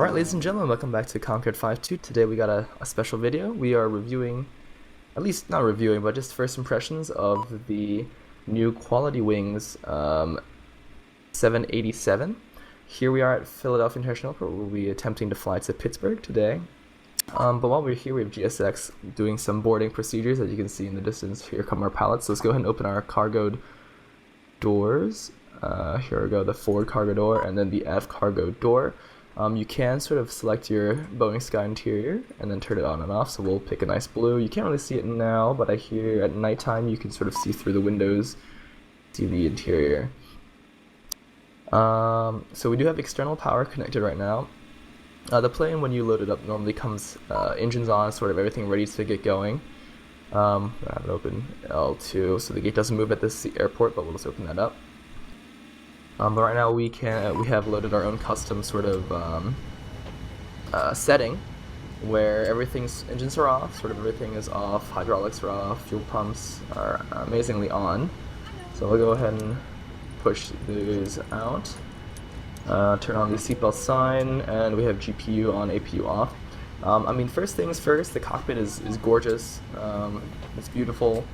Alright, ladies and gentlemen, welcome back to Conquered 5.2. Today we got a special video. We are reviewing, at least not reviewing, but just first impressions of the new QualityWings 787. Here we are at Philadelphia International Airport. We'll be attempting to fly to Pittsburgh today. But while we're here, we have GSX doing some boarding procedures. As you can see in the distance, here come our pallets. So let's go ahead and open our cargo doors. Here we go, the forward cargo door and then the aft cargo door. You can sort of select your Boeing Sky Interior and then turn it on and off, so we'll pick a nice blue. You can't really see it now, but I hear at nighttime you can sort of see through the windows, see the interior. So we do have external power connected right now. The plane, when you load it up, normally comes engines on, sort of everything ready to get going. I have it open L2, so the gate doesn't move at this airport, but we'll just open that up. But right now we have loaded our own custom sort of setting where engines are off, sort of everything is off, hydraulics are off, fuel pumps are amazingly on. So we'll go ahead and push these out, turn on the seatbelt sign, and we have GPU on, APU off. I mean, first things first, the cockpit is gorgeous, it's beautiful,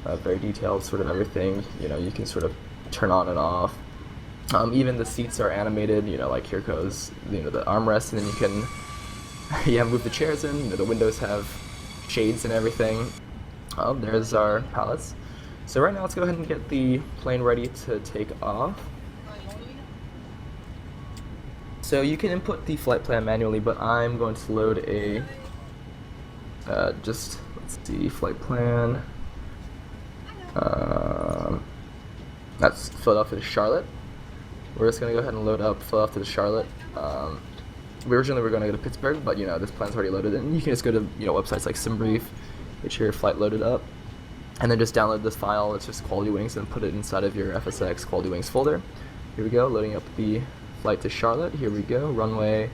very detailed, sort of everything, you can sort of turn on and off. Even the seats are animated, like here goes, the armrest, and then you can, move the chairs in. The windows have shades and everything. There's our pallets. So right now, let's go ahead and get the plane ready to take off. So you can input the flight plan manually, but I'm going to load a, let's see, flight plan. That's Philadelphia to Charlotte. We're just going to go ahead and load up Philadelphia to Charlotte. Originally we were going to go to Pittsburgh, but this plan's already loaded, and you can just go to websites like SimBrief, get your flight loaded up, and then just download this file. It's just QualityWings, and put it inside of your FSX QualityWings folder. Here we go, loading up the flight to Charlotte. Here we go, runway.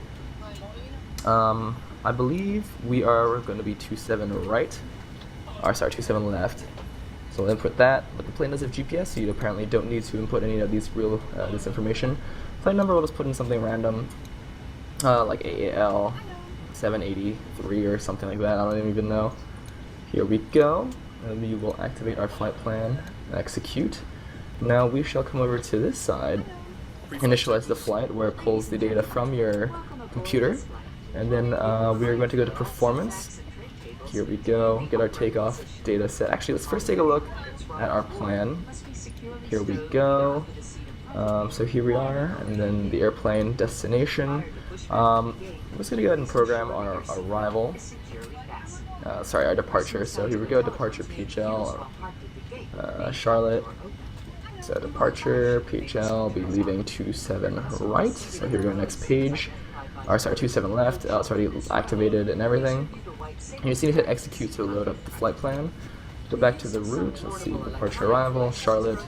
I believe we are going to be 27 right, or sorry, 27 left. So we'll input that, but the plane does have GPS, so you apparently don't need to input any of these this information. Plane number, we'll just put in something random, like AAL 783 or something like that. I don't even know. Here we go, and we will activate our flight plan, execute. Now we shall come over to this side, initialize the flight, where it pulls the data from your computer, and then we are going to go to performance. Here we go, get our takeoff data set. Actually, let's first take a look at our plan. Here we go. So here we are, and then the airplane destination. I'm just going to go ahead and program our arrival. Our departure. So here we go, departure PHL, Charlotte. So departure PHL, be leaving 27 right. So here we go, next page. 27 left. It's already activated and everything. You just need to hit execute to load up the flight plan. Go back to the route. Let's see, departure arrival, Charlotte.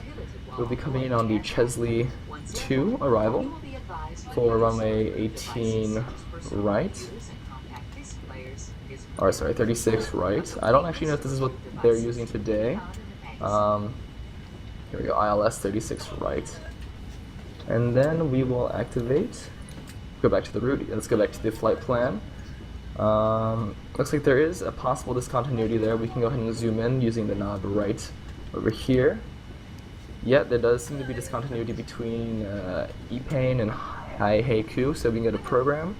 We'll be coming in on the Chesley 2 arrival for runway 18 right. 36 right. I don't actually know if this is what they're using today. Here we go, ILS 36 right. And then we will activate. Go back to the route. Let's go back to the flight plan. Looks like there is a possible discontinuity there. We can go ahead and zoom in using the knob right over here. Yeah, there does seem to be discontinuity between ePane and Haiku, so we can go to program.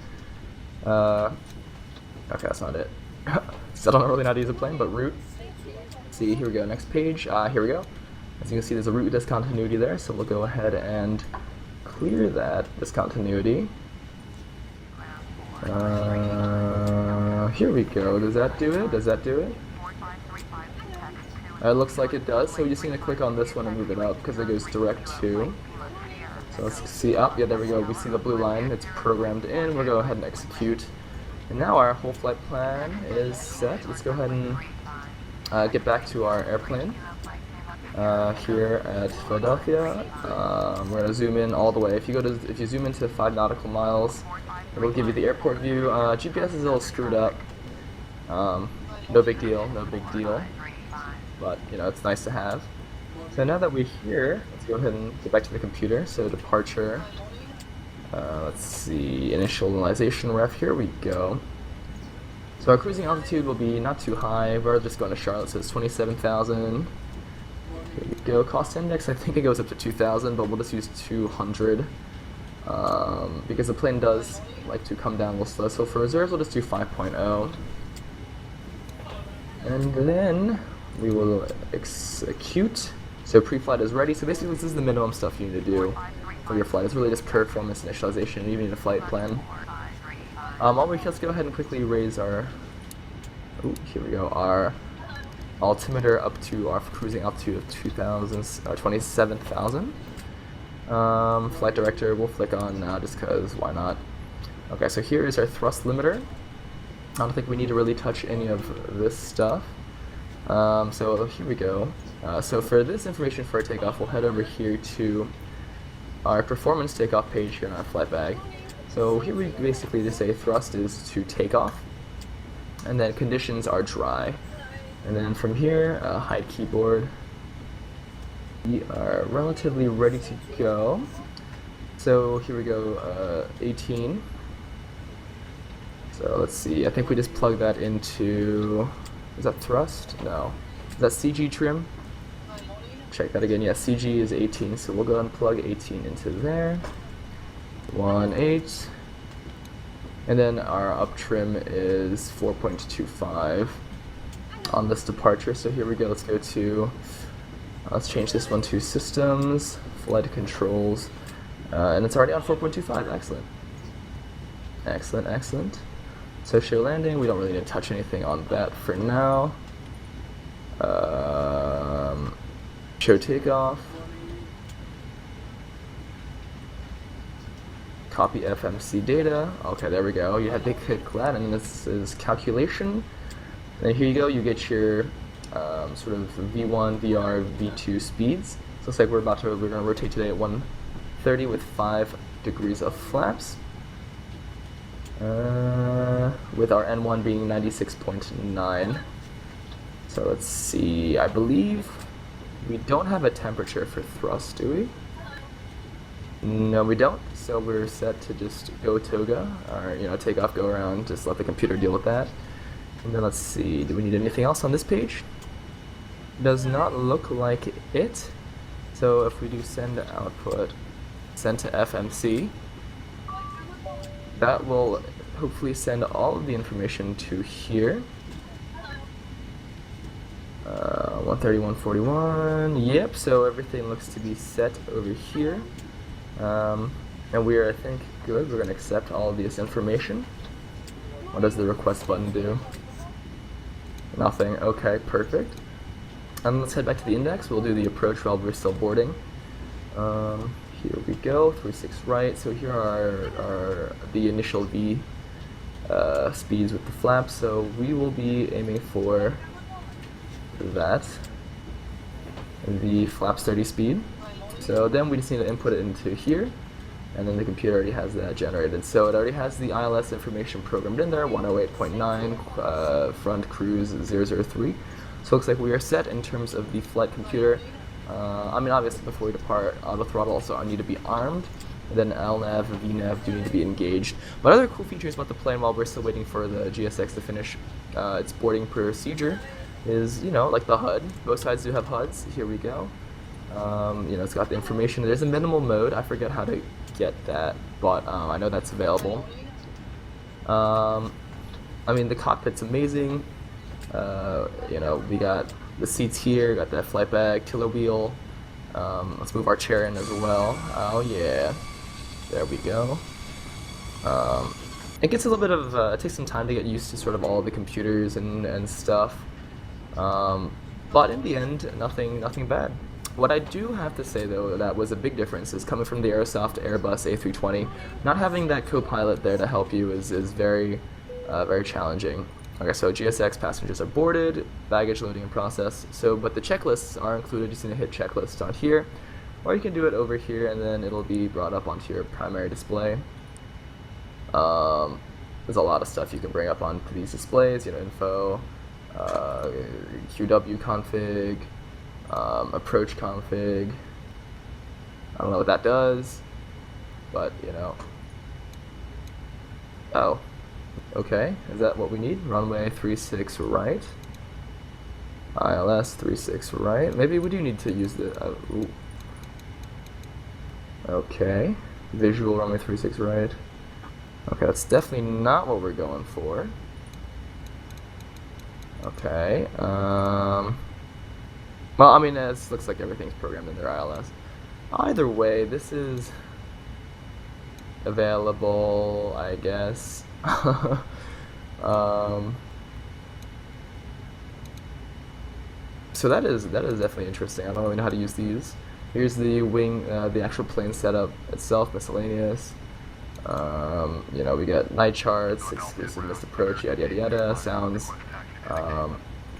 Okay, that's not it. Still don't really know how to use a plane, but route. See, here we go, next page. Here we go. As you can see, there's a route discontinuity there, so we'll go ahead and clear that discontinuity. Here we go. Does that do it? Does that do it? It looks like it does, so we just need to click on this one and move it up because it goes direct to. So let's see. Yeah, there we go. We see the blue line. It's programmed in. We'll go ahead and execute. And now our whole flight plan is set. Let's go ahead and get back to our airplane here at Philadelphia. We're gonna zoom in all the way. If you zoom into 5 nautical miles, it'll give you the airport view. GPS is a little screwed up. No big deal, no big deal. But it's nice to have. So now that we're here, let's go ahead and get back to the computer. So departure, Let's see, initialization ref, here we go. So our cruising altitude will be not too high. We're just going to Charlotte, so it's 27,000. Here we go. Cost index, I think it goes up to 2,000, but we'll just use 200 because the plane does like to come down a little slow. So for reserves, we'll just do 5.0. And then we will execute. So pre-flight is ready. So basically this is the minimum stuff you need to do for your flight. It's really just performance initialization. You need a flight plan. Let's go ahead and quickly raise our, here we go, our altimeter up to our cruising altitude of 27,000. Flight director, we'll flick on now just because why not. Okay, so here is our thrust limiter. I don't think we need to really touch any of this stuff. So here we go. So for this information for our takeoff, we'll head over here to our performance takeoff page here on our flight bag. So here we basically just say thrust is to takeoff, and then conditions are dry. And then from here, hide keyboard. We are relatively ready to go. So here we go, 18. So let's see, I think we just plug that into, is that thrust? No. Is that CG trim? Check that again, yeah, CG is 18, so we'll go and plug 18 into there. 18. And then our up trim is 4.25 on this departure. So here we go, let's go to, let's change this one to systems, flight controls, and it's already on 4.25, excellent. Excellent, excellent. So show landing, we don't really need to touch anything on that for now. Show takeoff. Copy FMC data. Okay, there we go. You had to click that, and this is calculation. And here you go. You get your sort of V1, VR, V2 speeds. So looks like we're going to rotate today at 130 with 5 degrees of flaps. With our N1 being 96.9. So let's see. I believe we don't have a temperature for thrust, do we? No, we don't. So we're set to just go toga, or take off, go around, just let the computer deal with that. And then let's see, do we need anything else on this page? Does not look like it. So if we do send to output, send to FMC, that will hopefully send all of the information to here. 130, 141, yep, so everything looks to be set over here. And we are, I think, good. We're going to accept all of this information. What does the request button do? Nothing. Okay, perfect. And let's head back to the index. We'll do the approach while we're still boarding. Here we go, 36 right. So here are the initial V speeds with the flaps. So we will be aiming for that, the flaps 30 speed. So then we just need to input it into here, and then the computer already has that generated. So it already has the ILS information programmed in there, 108.9, front cruise 003. So it looks like we are set in terms of the flight computer. I mean, obviously before we depart, auto throttle also need to be armed, and then LNAV and VNAV do need to be engaged. But other cool features about the plane while we're still waiting for the GSX to finish its boarding procedure is, like the HUD. Both sides do have HUDs. Here we go. It's got the information. There's a minimal mode. I forget how to get that, but I know that's available. I mean, the cockpit's amazing. We got the seats here, got that flight bag, tiller wheel. Let's move our chair in as well. Oh yeah, there we go. It gets a little bit of, it takes some time to get used to sort of all the computers and stuff. But in the end, nothing bad. What I do have to say though that was a big difference is coming from the Aerosoft Airbus A320, not having that co-pilot there to help you is very challenging. Okay, so GSX passengers are boarded, baggage loading in process. But the checklists are included. You just need to hit checklist on here, or you can do it over here and then it'll be brought up onto your primary display. There's a lot of stuff you can bring up onto these displays, info, QW config, approach config. I don't know what that does, but Oh, okay. Is that what we need? Runway 36 right. ILS 36 right. Maybe we do need to use the. Ooh. Okay. Visual runway 36 right. Okay, that's definitely not what we're going for. Okay. Well, I mean, it looks like everything's programmed in their ILS. Either way, this is available, I guess. So that is definitely interesting. I don't really know how to use these. Here's the wing, the actual plane setup itself, miscellaneous. You know, we got night charts, exclusive missed approach, yada yada yada, sounds.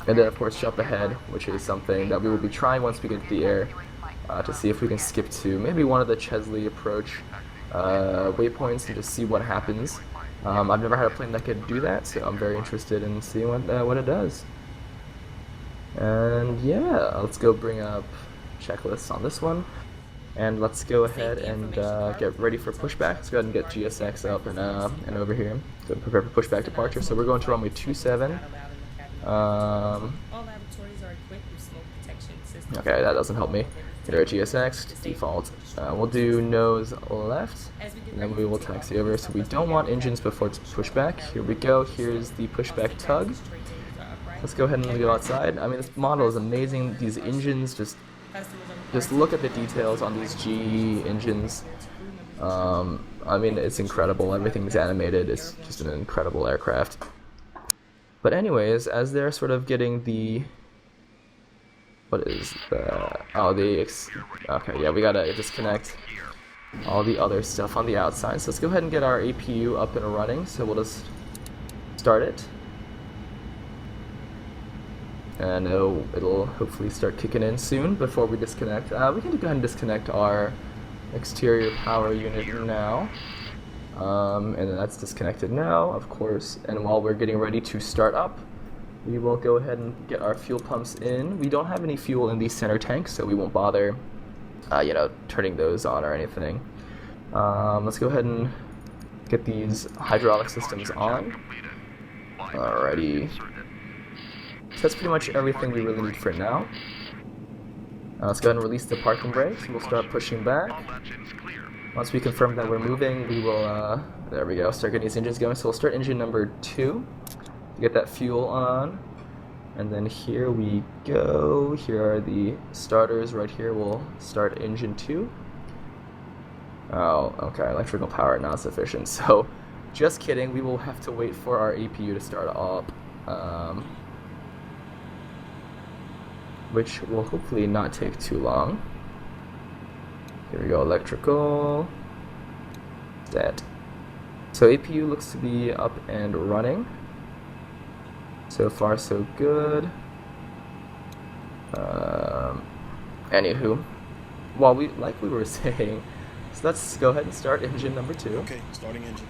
And then of course jump ahead, which is something that we will be trying once we get to the air, to see if we can skip to maybe one of the Chesley approach waypoints and just see what happens. I've never had a plane that could do that, so I'm very interested in seeing what it does. And yeah, let's go bring up checklists on this one, and let's go ahead and get ready for pushback. Let's go ahead and get GSX up and over here. So prepare for pushback departure. So we're going to runway 27. Okay, that doesn't help me. Get our GSX default. We'll do nose left, and then we will taxi over. So we don't want engines before it's pushback. Here we go. Here's the pushback tug. Let's go ahead and go outside. I mean, this model is amazing. These engines, just look at the details on these GE engines. I mean, it's incredible. Everything's animated. It's just an incredible aircraft. But anyways, as they're sort of getting the... What is the... Oh, okay, yeah, we gotta disconnect all the other stuff on the outside. So let's go ahead and get our APU up and running. So we'll just start it. And it'll hopefully start kicking in soon before we disconnect. We can go ahead and disconnect our exterior power unit now. And then that's disconnected now, of course. And while we're getting ready to start up, we will go ahead and get our fuel pumps in. We don't have any fuel in the center tanks, so we won't bother, you know, turning those on or anything. Let's go ahead and get these hydraulic systems on. Alrighty. So that's pretty much everything we really need for now. Let's go ahead and release the parking brakes, and we'll start pushing back. Once we confirm that we're moving, we will, there we go, start getting these engines going. So we'll start engine number 2, get that fuel on, and then here we go. Here are the starters right here. We'll start engine 2. Oh, okay, electrical power not sufficient. So, just kidding, we will have to wait for our APU to start up. Which will hopefully not take too long. Here we go, electrical, set. So APU looks to be up and running. So far so good. Anywho, while like we were saying, so let's go ahead and start engine number 2. Okay, starting engines.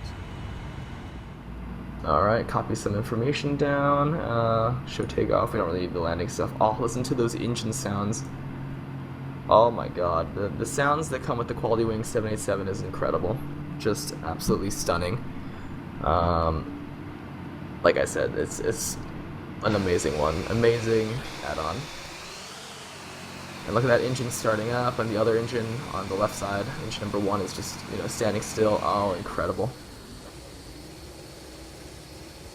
Alright, copy some information down, show takeoff, we don't really need the landing stuff. Oh, listen to those engine sounds. Oh my god, the sounds that come with the QualityWings 787 is incredible. Just absolutely stunning. Like I said, it's an amazing one, amazing add-on. And look at that engine starting up, and the other engine on the left side, engine number 1 is just, you know, standing still. Oh, incredible.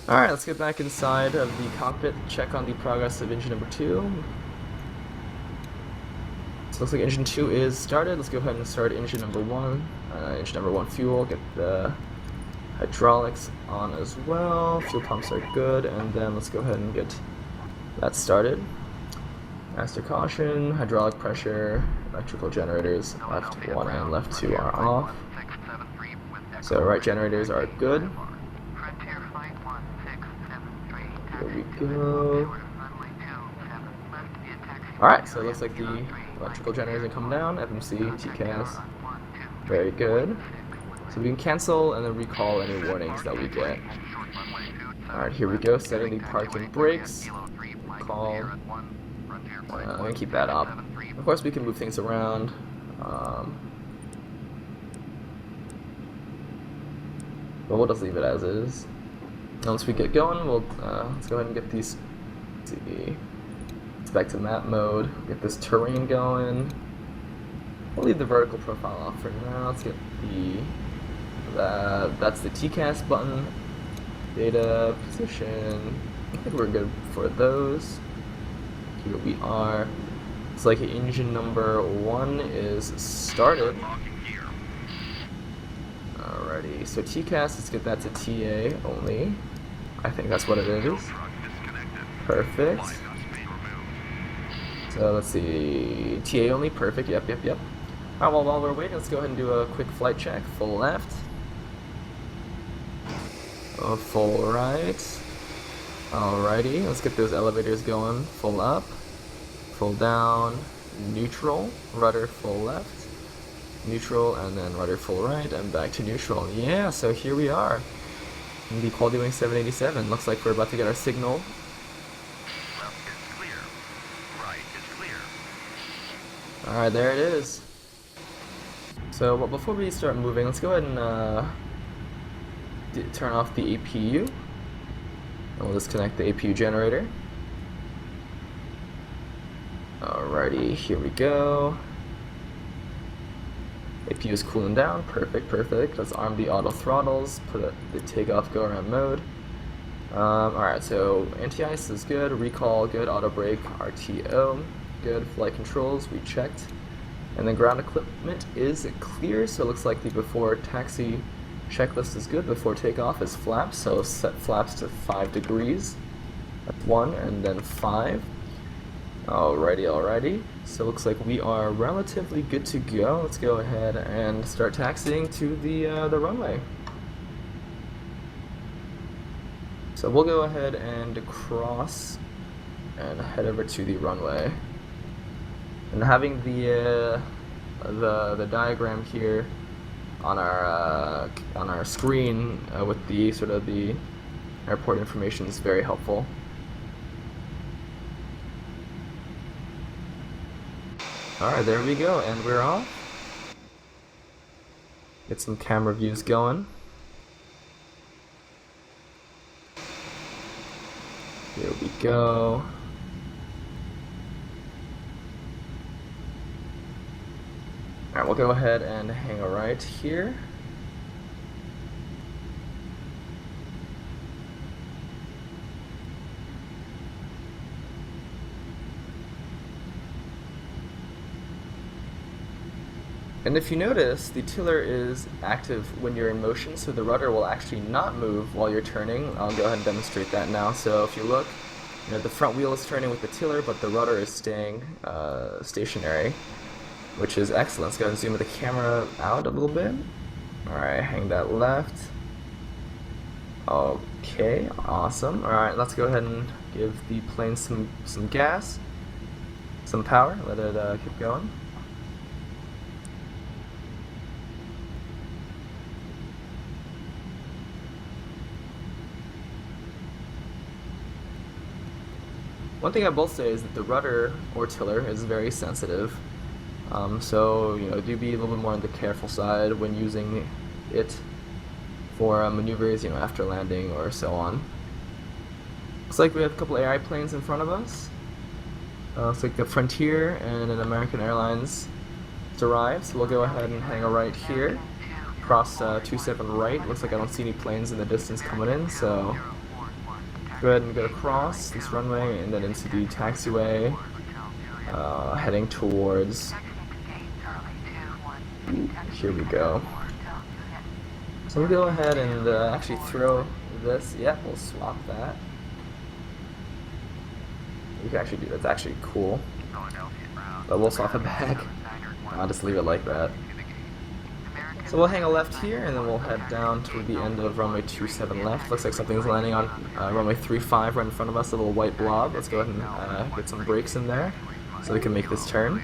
Alright, let's get back inside of the cockpit, check on the progress of engine number 2. So it looks like engine 2 is started. Let's go ahead and start engine number 1. Engine number 1 fuel, get the hydraulics on as well. Fuel pumps are good, and then let's go ahead and get that started. Master caution, hydraulic pressure, electrical generators, left 1 and left 2 are off. So right generators are good. Here we go. Alright, so it looks like the electrical generators are coming down, FMC, TCAS. Very good. So we can cancel and then recall any warnings that we get. Alright, here we go, setting the parking brakes. Call. I'm gonna keep that up. Of course we can move things around. but we'll just leave it as is. Once we get going, we'll let's go ahead and get these. Let's see, let's back to map mode. Get this terrain going. We'll leave the vertical profile off for now. Let's get that's the TCAS button. Data, position. I think we're good for those. Here we are. It's like engine number 1 is started. Alrighty, so TCAS, let's get that to TA only. I think that's what it is. Perfect. So let's see, TA only, perfect, yep. Alright, well, while we're waiting, let's go ahead and do a quick flight check. Full left. Full right. Alrighty, let's get those elevators going. Full up, full down, neutral, rudder full left, neutral, and then rudder full right, and back to neutral. Yeah, so here we are in the QualityWings 787. Looks like we're about to get our signal. Left is clear. Right is clear. Alright, there it is. So well, before we start moving, let's go ahead and turn off the APU. And we'll disconnect the APU generator. Alrighty, here we go. APU is cooling down, perfect. Let's arm the auto throttles, put the takeoff go around mode. Alright, so anti-ice is good, recall good, auto brake, RTO, good, flight controls, we checked. And then ground equipment is clear, so it looks like the before taxi checklist is good. Before takeoff is flaps, so set flaps to 5 degrees. That's 1 and then 5. Alrighty. So it looks like we are relatively good to go. Let's go ahead and start taxiing to the runway. So we'll go ahead and cross and head over to the runway. And having the diagram here on our screen with the sort of the airport information is very helpful. Alright, there we go, and we're off. Get some camera views going. Here we go. Alright, we'll go ahead and hang a right here. And if you notice, the tiller is active when you're in motion, so the rudder will actually not move while you're turning. I'll go ahead and demonstrate that now. So if you look, the front wheel is turning with the tiller, but the rudder is staying stationary, which is excellent. Let's go ahead and zoom the camera out a little bit. Alright, hang that left. Okay, awesome. Alright, let's go ahead and give the plane some gas, some power, let it keep going. One thing I will say is that the rudder or tiller is very sensitive, so do be a little bit more on the careful side when using it for maneuvers, after landing or so on. Looks like we have a couple AI planes in front of us. Looks like the Frontier and an American Airlines arrived, so we'll go ahead and hang a right here. Cross 27 right. Looks like I don't see any planes in the distance coming in, so go ahead and go across this runway and then into the taxiway, heading towards, here we go. So we'll go ahead and actually throw this, we'll swap that. We can actually do that's actually cool, but we'll swap it back. I'll just leave it like that. So we'll hang a left here, and then we'll head down to the end of runway 27 left. Looks like something's landing on runway 35 right in front of us, a little white blob. Let's go ahead and get some brakes in there so we can make this turn.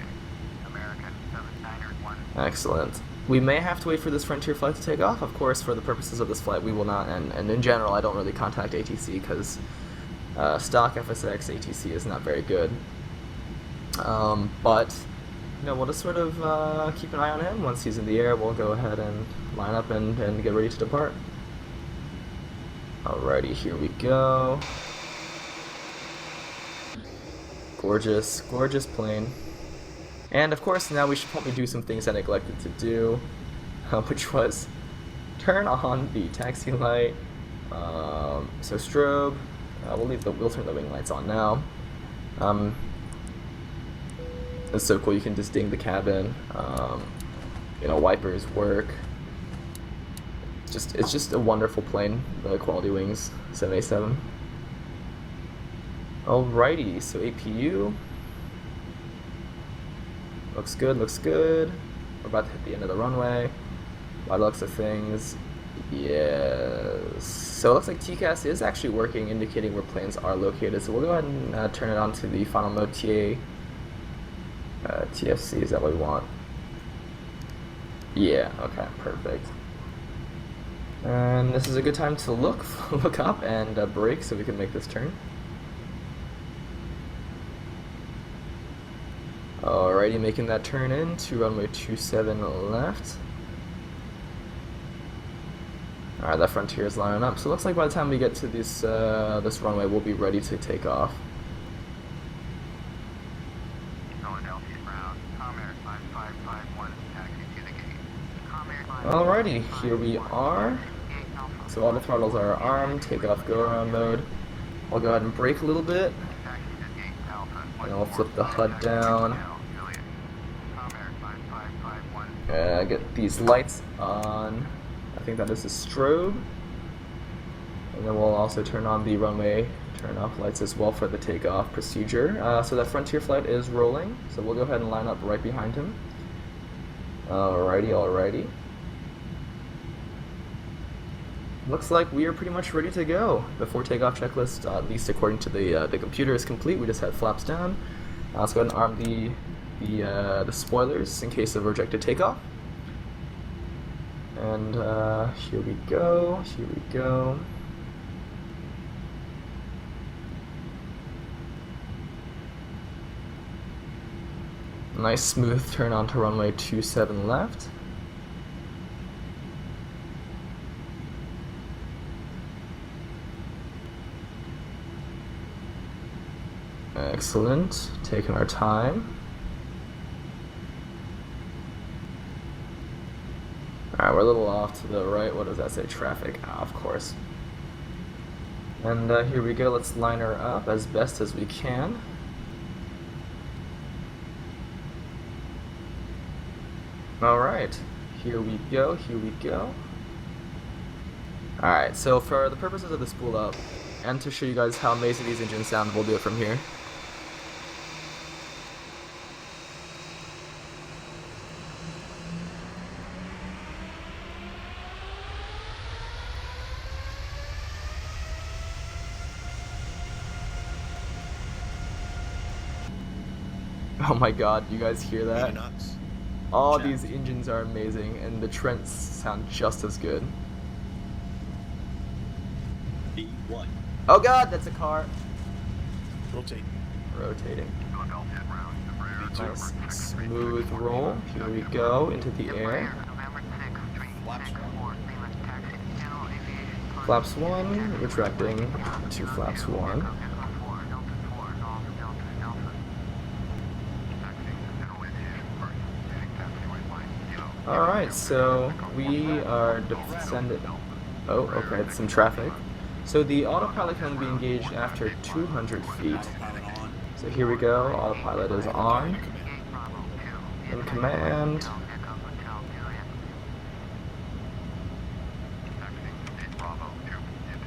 Excellent. We may have to wait for this Frontier flight to take off. Of course, for the purposes of this flight, we will not, and in general, I don't really contact ATC because stock FSX ATC is not very good. But we'll just sort of keep an eye on him. Once he's in the air, we'll go ahead and line up and get ready to depart. Alrighty, here we go. Gorgeous, gorgeous plane. And of course, now we should probably do some things I neglected to do, which was turn on the taxi light. So strobe. We'll turn the wing lights on now. It's so cool. You can just ding the cabin. Wipers work. It's just a wonderful plane, the QualityWings 787. Alrighty, so APU. Looks good, looks good. We're about to hit the end of the runway. By the looks of things, yes. So it looks like TCAS is actually working, indicating where planes are located. So we'll go ahead and turn it on to the final mode TFC. Is that what we want? Yeah, okay, perfect. And this is a good time to look up and brake so we can make this turn. Alrighty, making that turn in to runway 27 left. Alright, that frontier is lining up. So it looks like by the time we get to this runway, we'll be ready to take off. Philadelphia ground, Comair 5551, taxi to the gate. Alrighty, here we are. So all the throttles are armed, takeoff go around mode. I'll go ahead and brake a little bit. And I'll flip the HUD down. Get these lights on. I think that is a strobe. And then we'll also turn on the runway turn off lights as well for the takeoff procedure. So that Frontier flight is rolling. So we'll go ahead and line up right behind him. Alrighty. Looks like we are pretty much ready to go. Before takeoff checklist, at least according to the computer, is complete. We just had flaps down. Let's go ahead and arm the spoilers in case of rejected takeoff. And here we go. Nice smooth turn onto runway 27 left. Excellent. Taking our time. Alright, we're a little off to the right. What does that say? Traffic. Of course. And here we go. Let's line her up as best as we can. Alright. Here we go. Alright, so for the purposes of the spool up, and to show you guys how amazing these engines sound, we'll do it from here. Oh my god, you guys hear that? All these engines are amazing, and the Trents sound just as good. B1. Oh god, that's a car. Rotating. Nice smooth roll. Here we go into the air. Flaps 1, retracting to flaps 1. Alright, so we are descended. Oh, okay, some traffic. So the autopilot can be engaged after 200 feet. So here we go, autopilot is on. In command.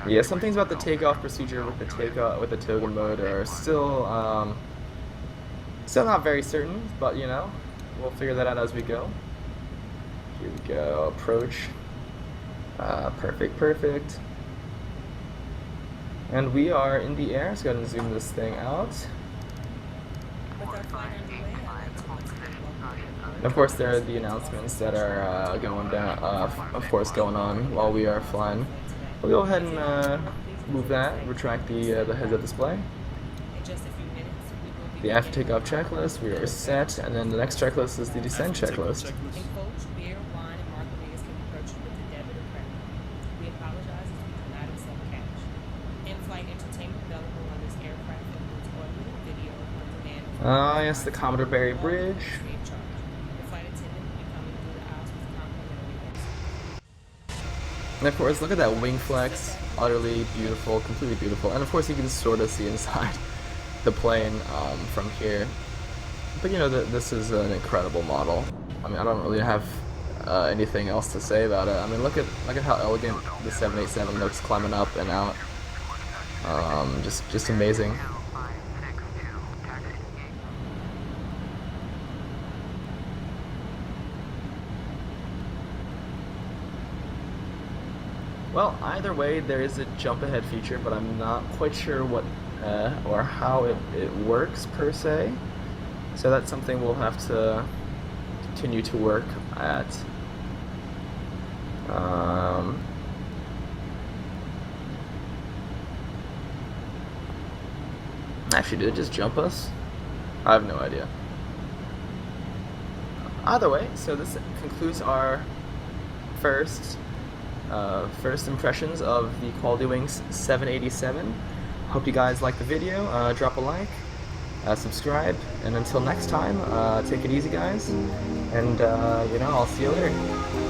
Yeah, some things about the takeoff procedure with the toga mode are still not very certain, but you know, we'll figure that out as we go. Here we go, approach. Perfect. And we are in the air. Let's go ahead and zoom this thing out. And of course, there are the announcements that are going on while we are flying. We'll go ahead and move that, retract the heads-up display. The after takeoff checklist, we are set, and then the next checklist is the descent checklist. Yes, the Commodore Barry Bridge. And of course, look at that wing flex. Utterly beautiful, completely beautiful. And of course, you can sort of see inside the plane from here. But you know, this is an incredible model. I mean, I don't really have anything else to say about it. I mean, look at how elegant the 787 looks climbing up and out. Just amazing. Well, either way, there is a jump ahead feature, but I'm not quite sure what or how it works per se. So that's something we'll have to continue to work at. Actually, did it just jump us? I have no idea. Either way, so this concludes our first impressions of the QualityWings 787. Hope you guys liked the video. Drop a like, subscribe, and until next time, take it easy, guys. And you know, I'll see you later.